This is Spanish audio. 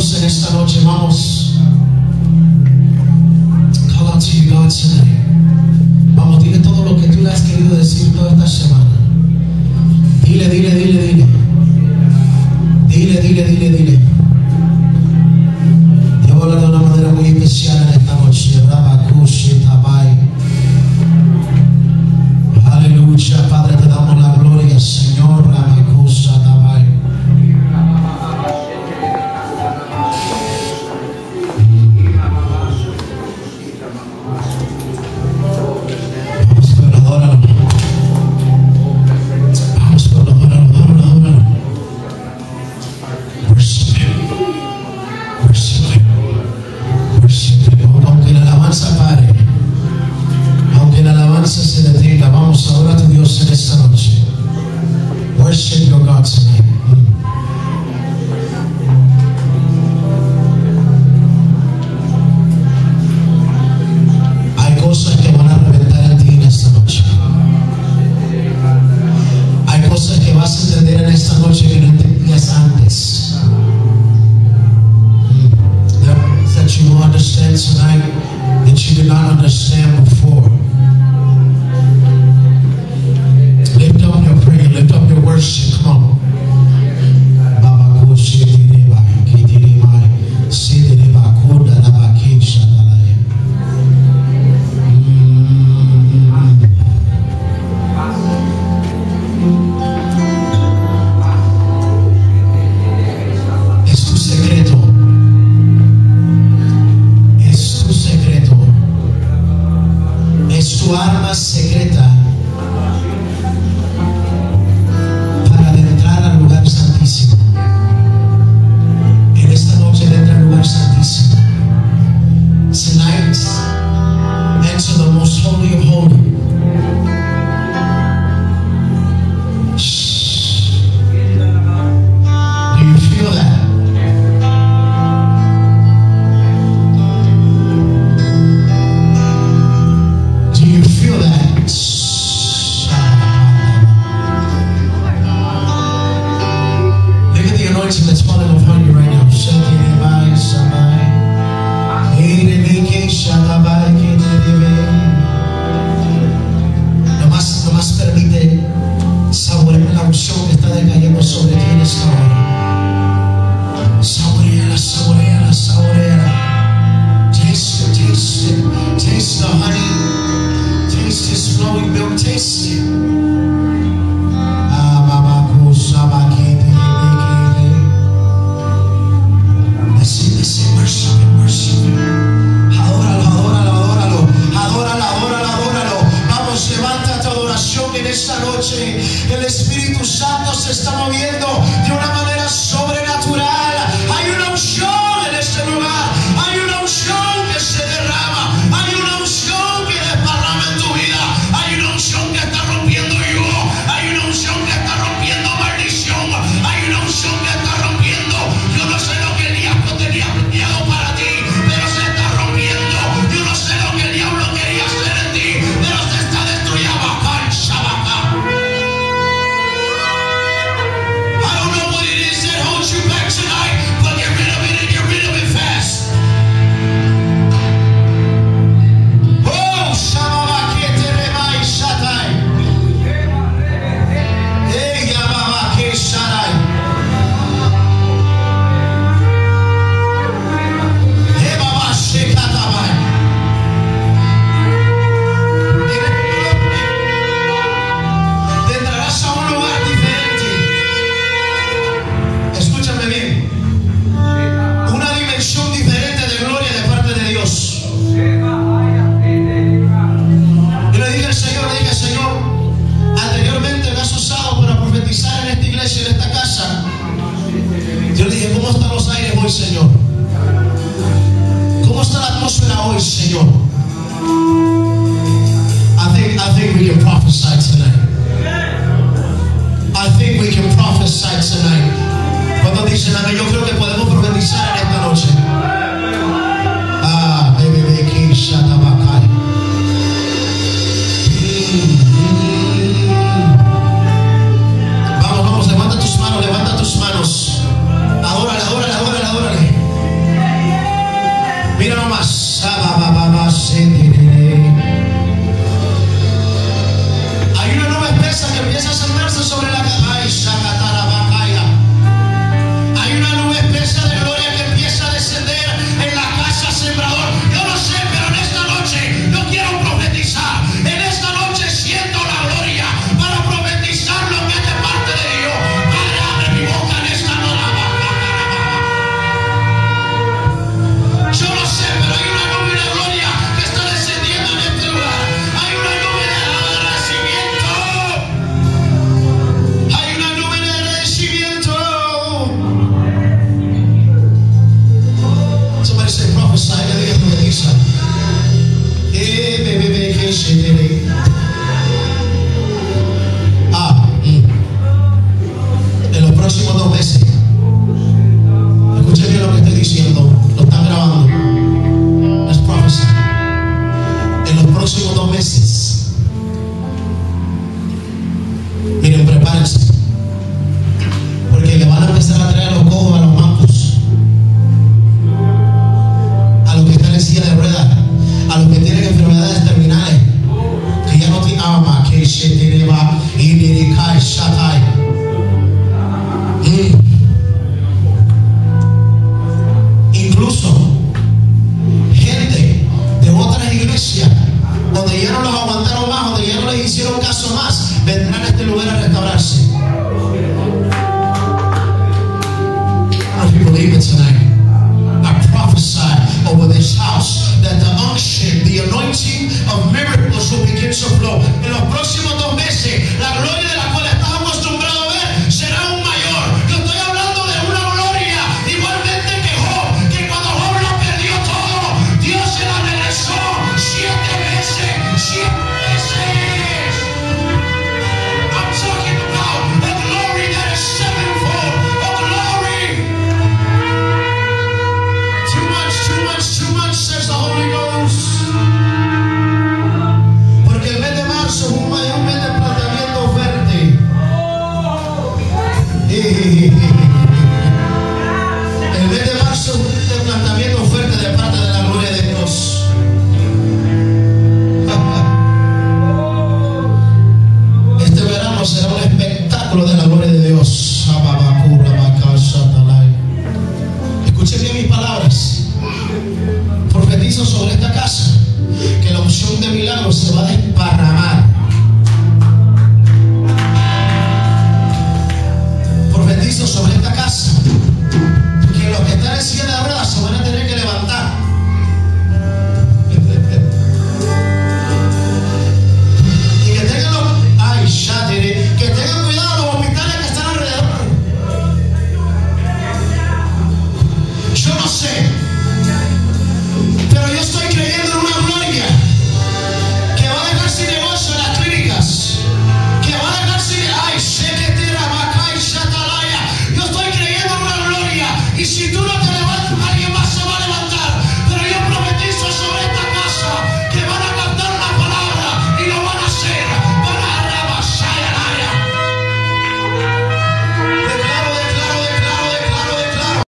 Dios en esta noche. Vamos. Call out to you, God, tonight. Vamos, dile todo lo que tú le has querido decir toda esta semana. Dile, dile, dile, dile. Dile, dile, dile, dile. Dios va a hablar de una manera muy especial en esta noche. Aleluya, Padre, te damos la gloria, Señor. Worship your God tonight. Hay cosas que van a reventar en ti en esta noche. Hay cosas que vas a entender en esta noche que no entendías antes. There are things that you will understand tonight that you did not understand before. Lift up your prayer, lift up your worship. Come on. Es tu secreto. Es tu secreto. Es tu arma secreta. Santísimo. En esta noche entra al lugar santísimo. Tonight, enter the most holy of holy. Do you feel that? Do you feel that? That's falling upon you right now. Nomás permite saborear la unción que está decayendo sobre ti en esta hora. Saboreala, saboreala, saboreala. Taste it, taste it. Taste the honey. Taste His flowing milk. Taste it. Esta noche el Espíritu Santo se está moviendo de una manera sobrenatural. Hay una unción en este lugar. Hay una unción que se derrama. Hay una unción que desparrama en tu vida. Hay una unción que está rompiendo yugo. Hay una unción que está rompiendo maldición. Hay una unción que está rompiendo. Yo no sé lo que el diablo tenía planeado para ti, pero se está rompiendo. Yo no sé lo que el diablo quería hacer en ti, pero se está destruyendo. You back tonight, but get rid of it and get rid of it fast. Oh, Shababa Keterema Shatai. Hey, Yababa Kesharai. Hey, Baba Shekatabai. Te entrarás a un lugar diferente. Escúchame bien, una dimensión diferente de gloria de parte de Dios. Yo le dije al Señor, anteriormente me has usado para profetizar en esta iglesia, en esta casa. Yo le dije, ¿cómo están los aires hoy, Señor? ¿Cómo está la atmósfera hoy, Señor? I think we can prophesy tonight. I think we can prophesy tonight. Cuando dicen amén, yo creo que podemos profetizar en esta noche. Baby, King Shatabakai. Vamos, levanta tus manos. Adórale. 2 veces.